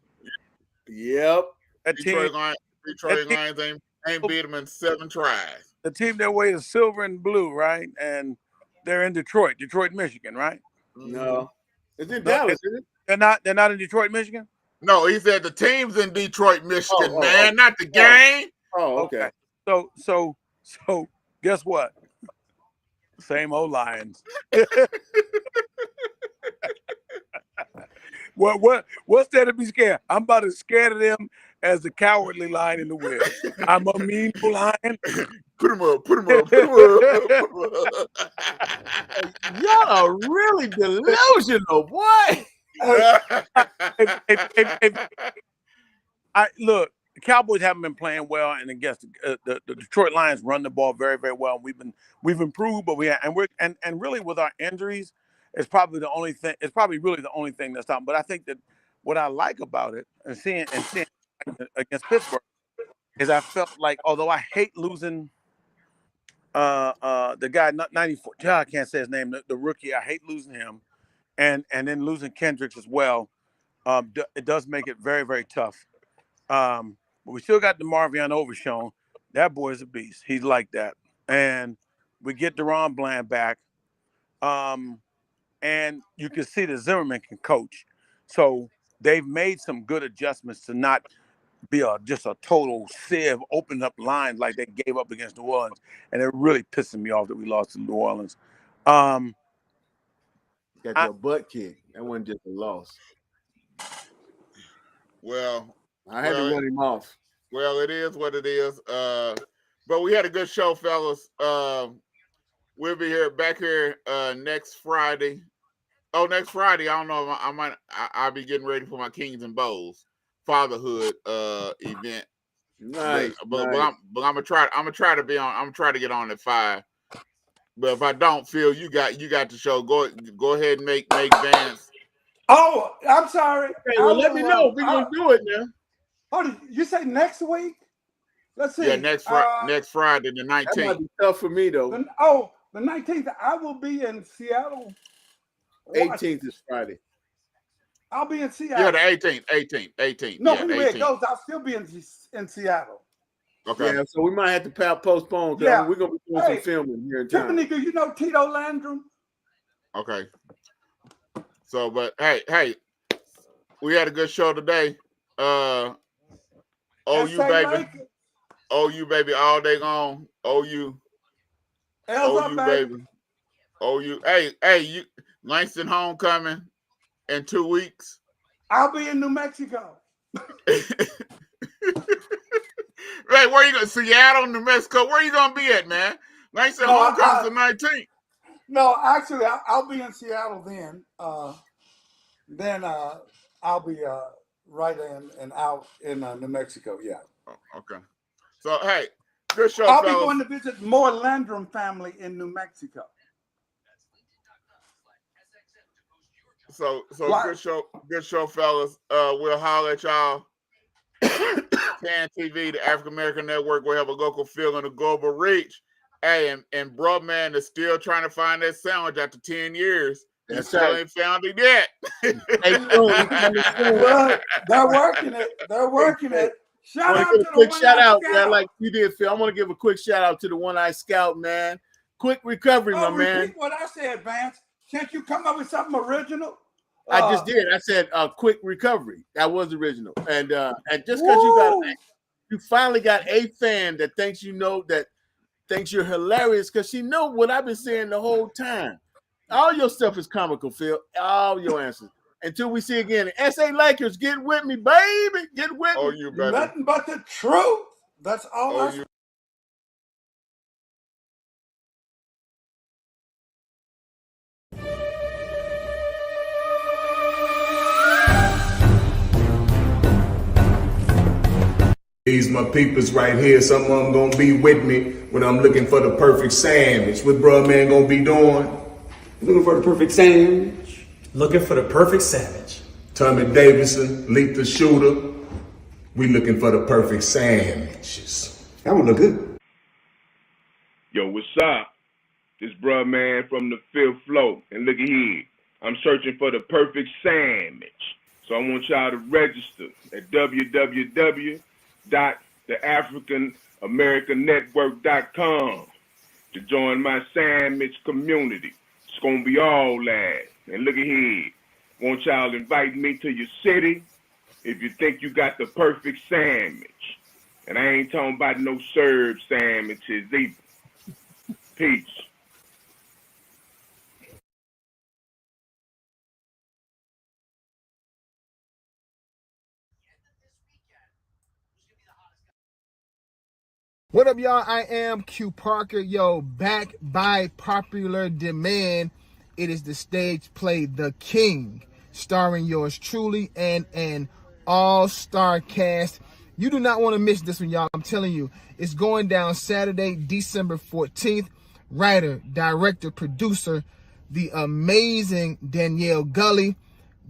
Yep. Detroit Lions ain't beat them in 7 tries. The team that wears silver and blue, right? And they're in Detroit, Michigan, right? No. It's in Dallas, isn't it? They're not in Detroit, Michigan? No, he said the team's in Detroit, Michigan, not the game. Oh, okay. So guess what? Same old Lions. What's there to be scared? I'm about as scared of them as the cowardly lion in the woods. I'm a mean lion. Put him up. Y'all are really delusional, boy. Look, Cowboys haven't been playing well, and against the Detroit Lions run the ball very, very well. We've improved, but and really with our injuries, it's probably the only thing. It's probably really the only thing that's stopping. But I think that what I like about it and seeing against Pittsburgh is I felt like, although I hate losing the guy 94, I can't say his name, the rookie, I hate losing him, and then losing Kendricks as well. It does make it very, very tough. But we still got DeMarvion Overshown. That boy is a beast. He's like that. And we get Deron Bland back. And you can see that Zimmerman can coach. So they've made some good adjustments to not be just a total sieve, open up lines like they gave up against New Orleans. And it really pissing me off that we lost to New Orleans. Got your butt kicked. That wasn't just a loss. Well, I had to run him off. Well, it is what it is. But we had a good show, fellas. We'll be back here next Friday. Oh, next Friday. I don't know. I'll be getting ready for my Kings and Bowls fatherhood event. Nice. But I'm gonna try to be on. I'm gonna try to get on at 5. But if I don't, Phil, you got the show. Go ahead and make Vance. Oh, I'm sorry. Hey, well, let me know. We're gonna do it now. Oh, you say next week? Let's see. Yeah, next Friday, the 19th. That might be tough for me though. The 19th. I will be in Seattle. 18th is Friday. I'll be in Seattle. Yeah, the 18th. No, yeah, anyway it goes. I'll still be in Seattle. Okay. Yeah, so we might have to postpone. Yeah, we're gonna be doing some filming here in town. Tiffany, do you know Tito Landrum? Okay. So, but hey, we had a good show today. OU baby, all day long. OU baby. OU. Hey, you Langston homecoming in 2 weeks. I'll be in New Mexico. Right, where you going? Seattle, New Mexico. Where you gonna be at, man? Langston homecoming's the 19th. No, actually, I'll be in Seattle then. Then I'll be right in and out in New Mexico. Yeah. Oh, okay. So hey, good show. I'll fellas. be going to visit more Landrum family in New Mexico. So good show, fellas. We'll holler at y'all. TAAN TV, the African American Network, will have a local feel and a global reach. Hey, and bro, man, is still trying to find that sandwich after 10 years. That's still ain't found it yet. Well, they're working it. They're working it. Shout out to the quick shout out, Scout. man, like you did, Phil. I want to give a quick shout out to the One-Eye Scout, man. Quick recovery, my man. Repeat what I said, Vance. Can't you come up with something original? I just did. I said quick recovery. That was original. And just because you finally got a fan that thinks thinks you're hilarious, because she know what I've been saying the whole time. All your stuff is comical, Phil. All your answers. Until we see again. SA Lakers, get with me, baby. Get with me. Oh, you baby. Nothing but the truth. That's all I say. These my peepers right here. Some of them gonna be with me when I'm looking for the perfect sandwich. What bruh man gonna be doing? Looking for the perfect sandwich. Looking for the perfect sandwich. Tommy Davidson, Leap the Shooter. We looking for the perfect sandwiches. That one look good. Yo, what's up? This bruh man from the 5th floor. And look at here. I'm searching for the perfect sandwich. So I want y'all to register at www.theafricanamericannetwork.com to join my sandwich community. It's going to be all that. And look at here. Want y'all to invite me to your city if you think you got the perfect sandwich. And I ain't talking about no served sandwiches either. Peace. What up, y'all? I am Q Parker. Yo, back by popular demand. It is the stage play The King, starring yours truly and an all-star cast. You do not want to miss this one, y'all. I'm telling you, it's going down Saturday, December 14th. Writer, director, producer, the amazing Danielle Gully.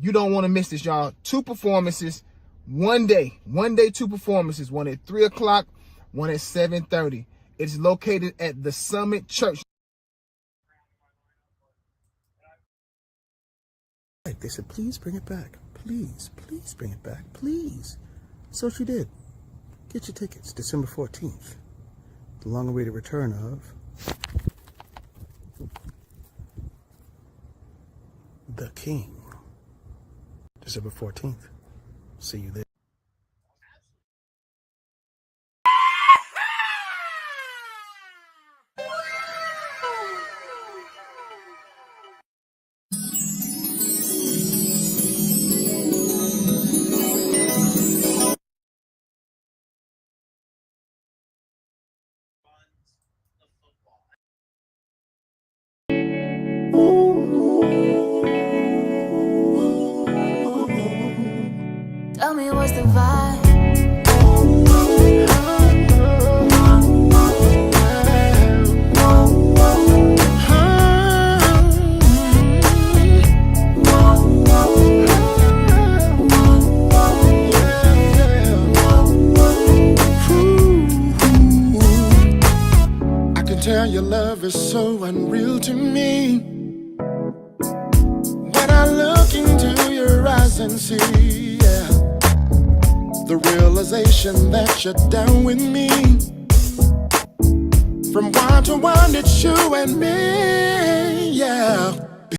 You don't want to miss this, y'all. 2 performances, one day, 2 performances. One at 3 o'clock, one at 7:30. It's located at the Summit Church. They said, please bring it back. Please bring it back. Please. So she did. Get your tickets, December 14th. The long-awaited return of The King. December 14th. See you there. Tell me what's the vibe. I can tell your love is so unreal to me. When I look into your eyes and see, yeah, the realization that you're down with me. From one to one, it's you and me, yeah.